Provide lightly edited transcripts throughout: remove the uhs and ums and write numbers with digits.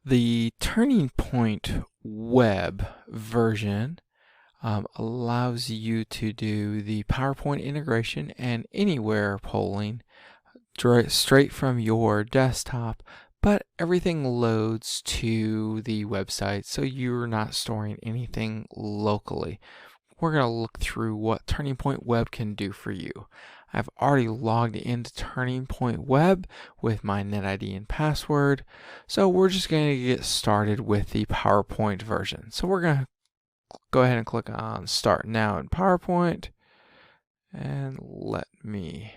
The TurningPoint Web version allows you to do the PowerPoint integration and anywhere polling straight from your desktop, but everything loads to the website, so you're not storing anything locally. We're going to look through what TurningPoint Web can do for you. I've already logged into TurningPoint Web with my NetID and password, so we're just going to get started with the PowerPoint version. So we're going to go ahead and click on Start Now in PowerPoint, and let me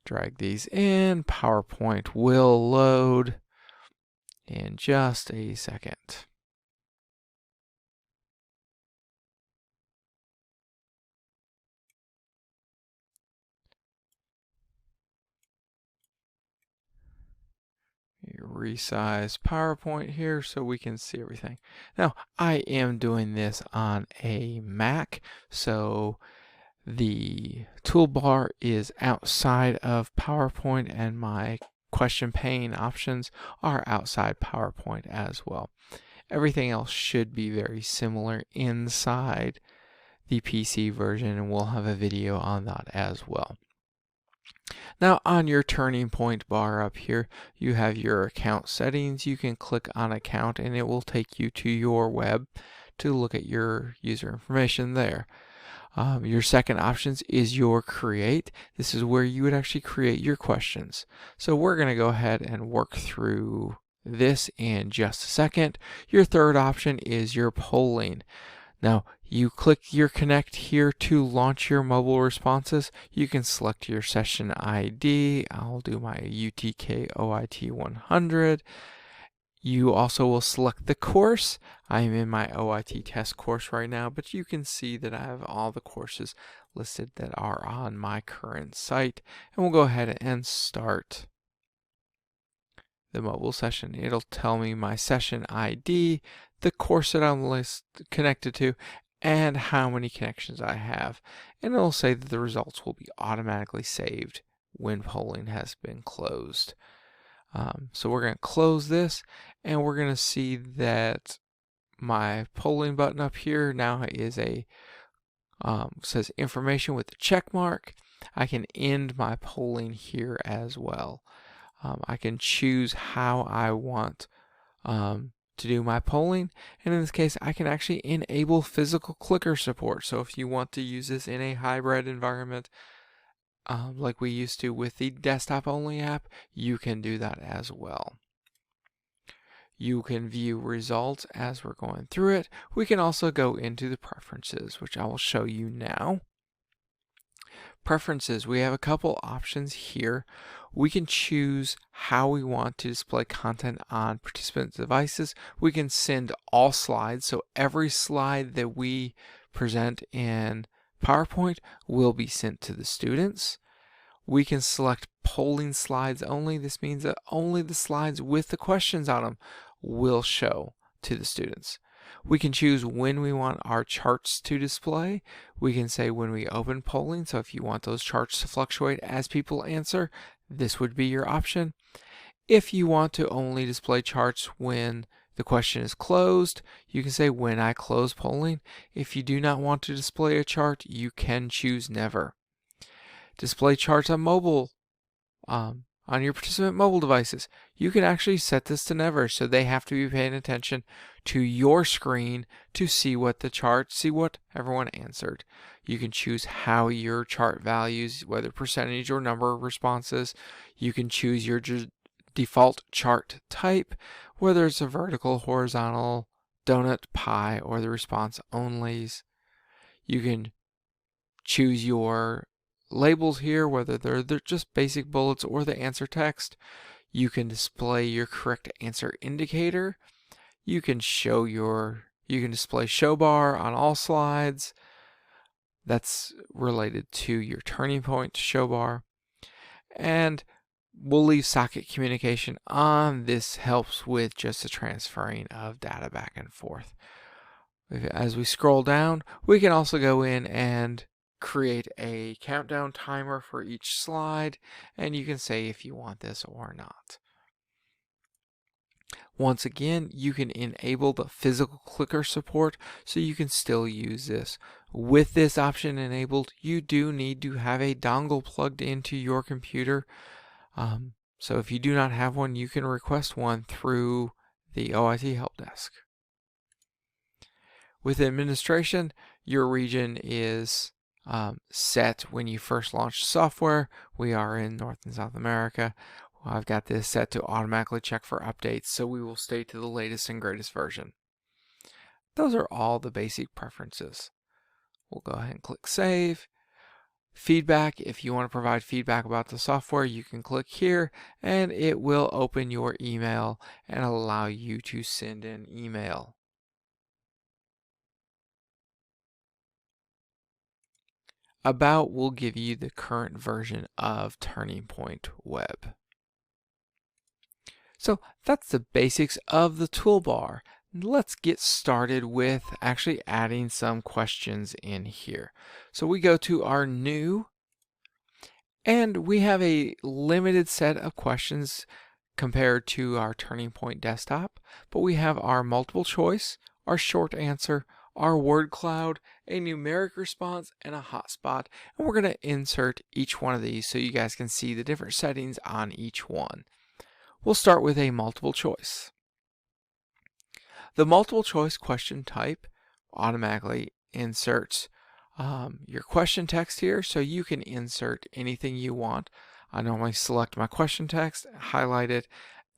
drag these in. PowerPoint will load in just a second. Resize PowerPoint here so we can see everything. Now, I am doing this on a Mac, so the toolbar is outside of PowerPoint and my question pane options are outside PowerPoint as well. Everything else should be very similar inside the PC version, and we'll have a video on that as well. Now on your TurningPoint bar up here, you have your account settings. You can click on account and it will take you to your web to look at your user information there. Your second options is your create. This is where you would actually create your questions. So we're going to go ahead and work through this in just a second. Your third option is your polling. Now, you click your connect here to launch your mobile responses. You can select your session ID. I'll do my UTK OIT 100. You also will select the course. I'm in my OIT test course right now, but you can see that I have all the courses listed that are on my current site. And we'll go ahead and start the mobile session. It'll tell me my session ID, the course that I'm connected to, and how many connections I have. And it'll say that the results will be automatically saved when polling has been closed. So we're going to close this, and we're going to see that my polling button up here now is says information with a check mark. I can end my polling here as well. I can choose how I want to do my polling, and in this case I can actually enable physical clicker support. So if you want to use this in a hybrid environment like we used to with the desktop only app, you can do that as well. You can view results as we're going through it. We can also go into the preferences, which I will show you now. Preferences, we have a couple options here. We can choose how we want to display content on participant devices. We can send all slides, so every slide that we present in PowerPoint will be sent to the students. We can select polling slides only. This means that only the slides with the questions on them will show to the students. We can choose when we want our charts to display. We can say when we open polling, so if you want those charts to fluctuate as people answer, this would be your option. If you want to only display charts when the question is closed, you can say when I close polling. If you do not want to display a chart, you can choose never. Display charts on mobile, on your participant mobile devices. You can actually set this to never, so they have to be paying attention to your screen to see what everyone answered. You can choose how your chart values, whether percentage or number of responses. You can choose your default chart type, whether it's a vertical, horizontal, donut, pie, or the response onlys. You can choose your labels here, whether they're just basic bullets or the answer text. You can display your correct answer indicator. You can display show bar on all slides. That's related to your TurningPoint show bar. And we'll leave socket communication on. This helps with just the transferring of data back and forth. As we scroll down, we can also go in and create a countdown timer for each slide, and you can say if you want this or not. Once again, you can enable the physical clicker support so you can still use this. With this option enabled, you do need to have a dongle plugged into your computer. So if you do not have one, you can request one through the OIT Help Desk. With administration, your region is set when you first launch software. We are in North and South America. I've got this set to automatically check for updates, so we will stay to the latest and greatest version. Those are all the basic preferences. We'll go ahead and click Save. Feedback, if you want to provide feedback about the software, you can click here and it will open your email and allow you to send an email. About will give you the current version of TurningPoint Web. So that's the basics of the toolbar. Let's get started with actually adding some questions in here. So we go to our new, and we have a limited set of questions compared to our TurningPoint desktop, but we have our multiple choice, our short answer, our word cloud, a numeric response, and a hotspot. And we're going to insert each one of these so you guys can see the different settings on each one. We'll start with a multiple choice. The multiple choice question type automatically inserts your question text here, so you can insert anything you want. I normally select my question text, highlight it,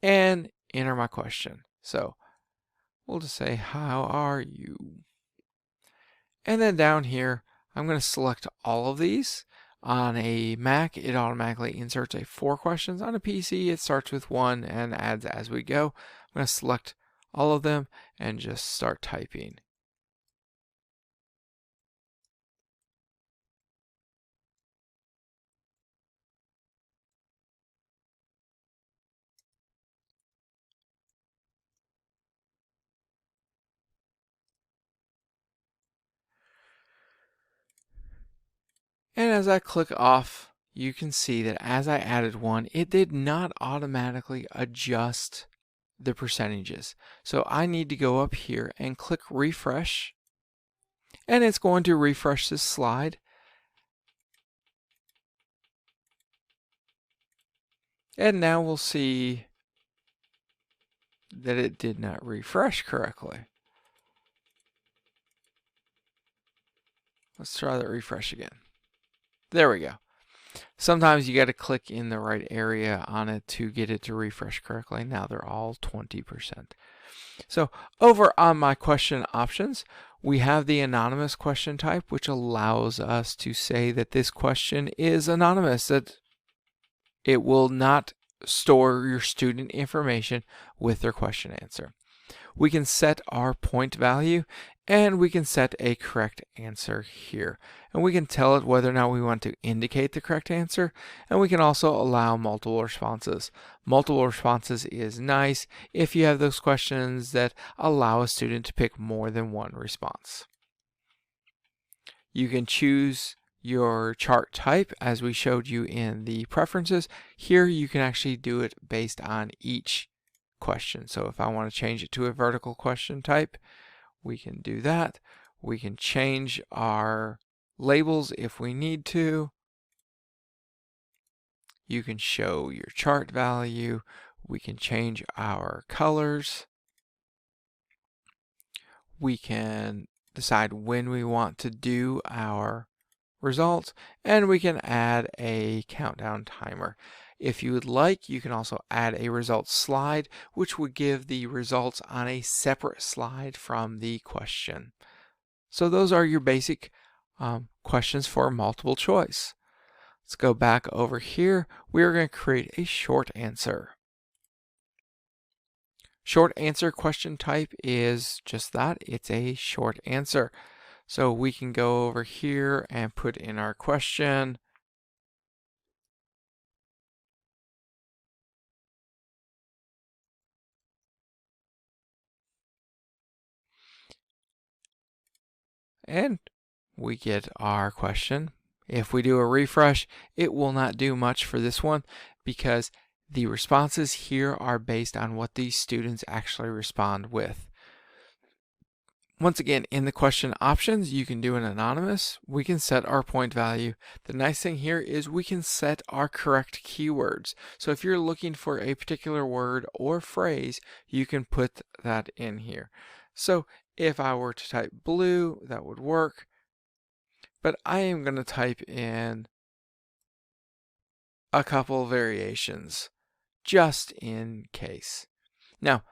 and enter my question. So we'll just say, how are you? And then down here, I'm going to select all of these. On a Mac, it automatically inserts 4 questions. On a PC, it starts with 1 and adds as we go. I'm going to select all of them and just start typing. And as I click off, you can see that as I added one, it did not automatically adjust the percentages. So I need to go up here and click refresh, and it's going to refresh this slide. And now we'll see that it did not refresh correctly. Let's try that refresh again. There we go. Sometimes you got to click in the right area on it to get it to refresh correctly. Now they're all 20%. So over on my question options, we have the anonymous question type, which allows us to say that this question is anonymous, that it will not store your student information with their question answer. We can set our point value, and we can set a correct answer here. And we can tell it whether or not we want to indicate the correct answer, and we can also allow multiple responses. Multiple responses is nice if you have those questions that allow a student to pick more than one response. You can choose your chart type as we showed you in the preferences. Here you can actually do it based on each question. So if I want to change it to a vertical question type, we can do that. We can change our labels if we need to. You can show your chart value. We can change our colors. We can decide when we want to do our results, and we can add a countdown timer. If you would like, you can also add a results slide, which would give the results on a separate slide from the question. So those are your basic questions for multiple choice. Let's go back over here. We're going to create a short answer. Short answer question type is just that. It's a short answer. So we can go over here and put in our question. And we get our question. If we do a refresh, it will not do much for this one because the responses here are based on what these students actually respond with. Once again, in the question options, you can do an anonymous. We can set our point value. The nice thing here is we can set our correct keywords. So if you're looking for a particular word or phrase, you can put that in here. So if I were to type blue, that would work. But I am going to type in a couple variations just in case. Now,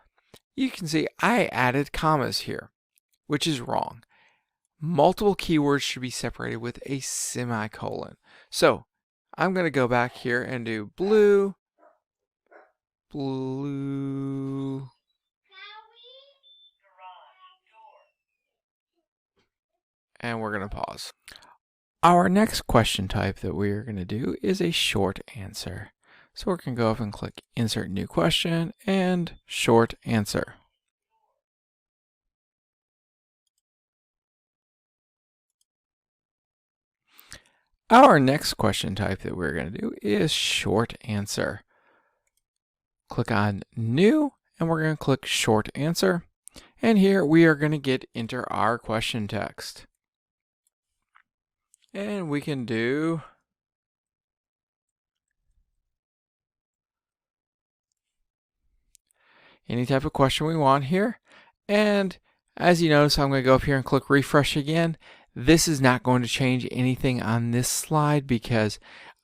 you can see I added commas here, which is wrong. Multiple keywords should be separated with a semicolon. So I'm going to go back here and do blue, blue, and we're going to pause. Our next question type that we're going to do is a short answer. So we're going to go up and click Insert New Question and Short Answer. Our next question type that we're going to do is Short Answer. Click on New, and we're going to click Short Answer. And here we are going to enter our question text. And we can do any type of question we want here. And as you notice, I'm going to go up here and click refresh again. This is not going to change anything on this slide because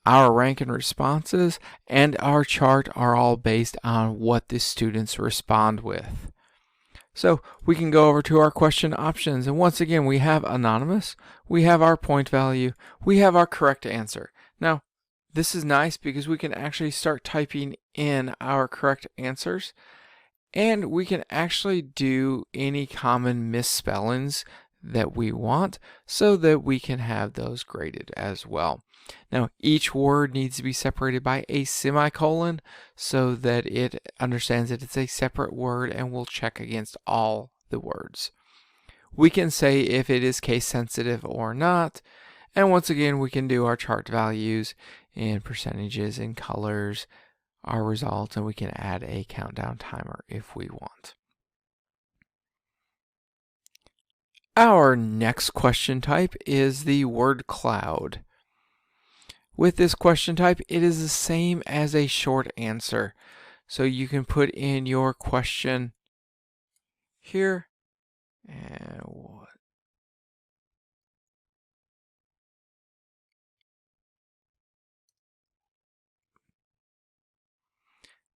our rank and responses and our chart are all based on what the students respond with. So we can go over to our question options, and once again we have anonymous, we have our point value, we have our correct answer. Now this is nice because we can actually start typing in our correct answers, and we can actually do any common misspellings that we want so that we can have those graded as well. Now each word needs to be separated by a semicolon so that it understands that it's a separate word and will check against all the words. We can say if it is case sensitive or not, and once again we can do our chart values in percentages and colors, our results, and we can add a countdown timer if we want. Our next question type is the word cloud. With this question type, it is the same as a short answer. So you can put in your question here.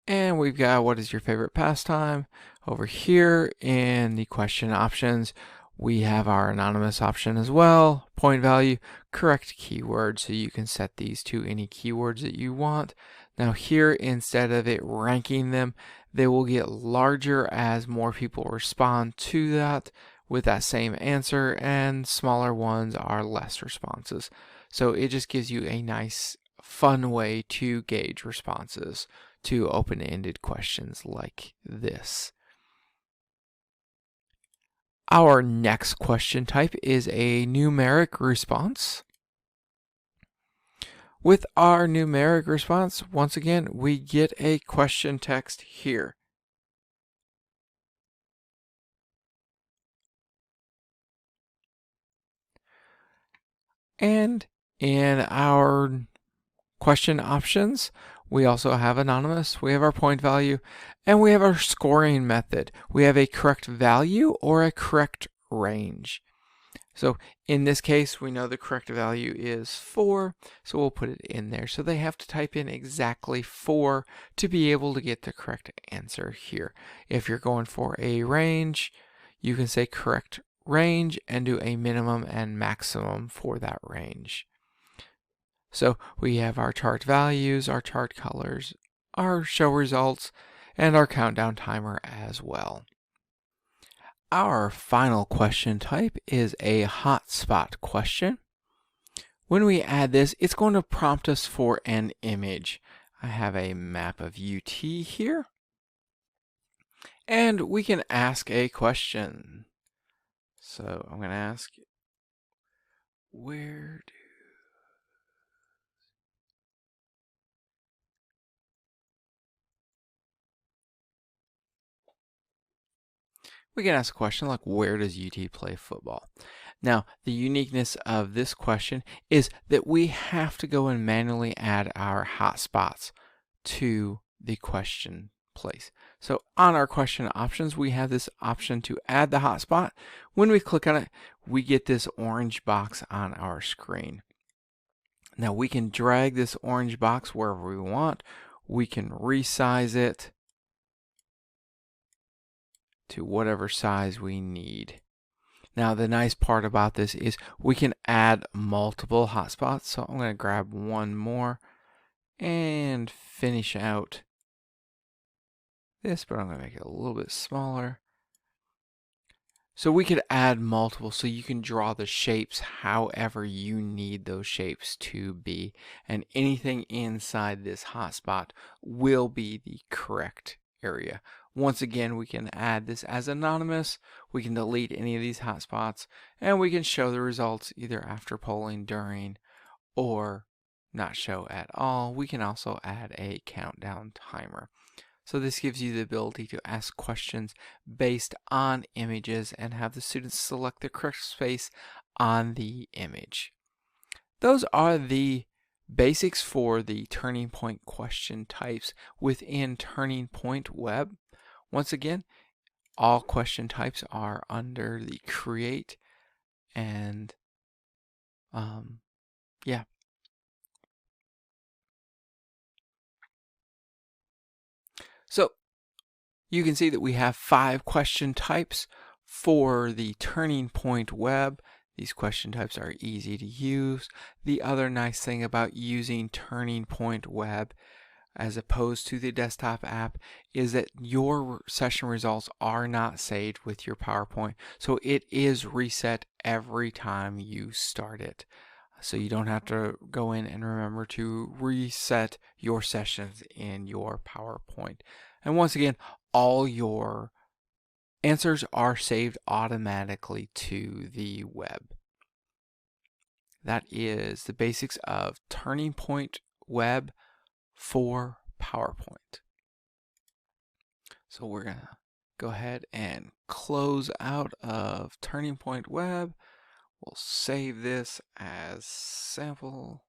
And we've got what is your favorite pastime. Over here in the question options, we have our anonymous option as well, point value, correct keyword, so you can set these to any keywords that you want. Now here, instead of it ranking them, they will get larger as more people respond to that with that same answer, and smaller ones are less responses. So it just gives you a nice, fun way to gauge responses to open-ended questions like this. Our next question type is a numeric response. With our numeric response, once again, we get a question text here. And in our question options, we also have anonymous, we have our point value, and we have our scoring method. We have a correct value or a correct range. So in this case, we know the correct value is 4, so we'll put it in there. So they have to type in exactly 4 to be able to get the correct answer here. If you're going for a range, you can say correct range and do a minimum and maximum for that range. So we have our chart values, our chart colors, our show results, and our countdown timer as well. Our final question type is a hotspot question. When we add this, it's going to prompt us for an image. I have a map of UT here. And we can ask a question. So I'm going to ask, where do we can ask a question like, where does UT play football? Now, the uniqueness of this question is that we have to go and manually add our hotspots to the question place. So on our question options, we have this option to add the hotspot. When we click on it, we get this orange box on our screen. Now we can drag this orange box wherever we want. We can resize it to whatever size we need. Now the nice part about this is we can add multiple hotspots. So I'm going to grab one more and finish out this, but I'm going to make it a little bit smaller. So we could add multiple, so you can draw the shapes however you need those shapes to be, and anything inside this hotspot will be the correct area. Once again, we can add this as anonymous, we can delete any of these hotspots, and we can show the results either after polling, during, or not show at all. We can also add a countdown timer. So this gives you the ability to ask questions based on images and have the students select the correct space on the image. Those are the basics for the Turning Point question types within TurningPoint Web. Once again, all question types are under the Create, and yeah. So you can see that we have 5 question types for the TurningPoint Web. These question types are easy to use. The other nice thing about using TurningPoint Web as opposed to the desktop app is that your session results are not saved with your PowerPoint. So it is reset every time you start it. So you don't have to go in and remember to reset your sessions in your PowerPoint. And once again, all your answers are saved automatically to the web. That is the basics of TurningPoint Web for PowerPoint. So we're going to go ahead and close out of TurningPoint Web. We'll save this as sample.